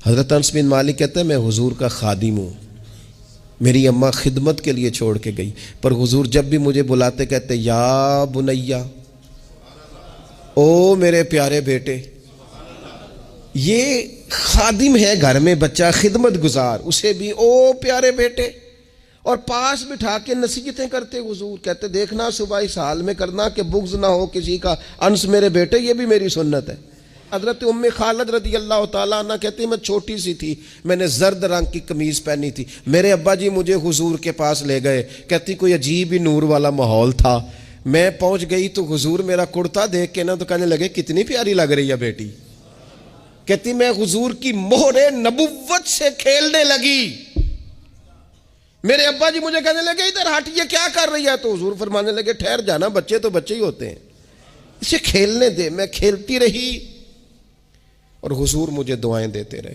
हज़रत अनस बिन मालिक कहते हैं मैं हुजूर का खादिम हूँ। मेरी अम्मा खिदमत के लिए छोड़ के गई, पर हुजूर जब भी मुझे बुलाते कहते या बुनैया, ओ मेरे प्यारे बेटे। ये खादिम है घर में, बच्चा खिदमत गुजार, उसे भी ओ प्यारे बेटे, और पास बिठा के नसीहतें करते हुजूर। कहते देखना सुबह इस हाल में करना कि बुग़्ज़ ना हो किसी का, अंस मेरे बेटे ये भी मेरी सुन्नत है। हज़रत उम्मे खालिद रज़ी अल्लाह ताला अन्हा कहती मैं छोटी सी थी, मैंने जर्द रंग की कमीज़ पहनी थी, मेरे अब्बा जी मुझे हुजूर के पास ले गए। कहती कोई अजीब ही नूर वाला माहौल था, मैं पहुँच गई तो हुजूर मेरा कुर्ता देख के ना तो कहने लगे कितनी प्यारी लग रही है बेटी। कहती मैं हुजूर की मोहरे नबुव्वत से खेलने लगी। मेरे अब्बा जी मुझे कहने लगे इधर हट, ये क्या कर रही है? तो हुजूर फरमाने लगे ठहर जाना, बच्चे तो बच्चे ही होते हैं, इसे खेलने दे। मैं खेलती रही और हुजूर मुझे दुआएं देते रहे।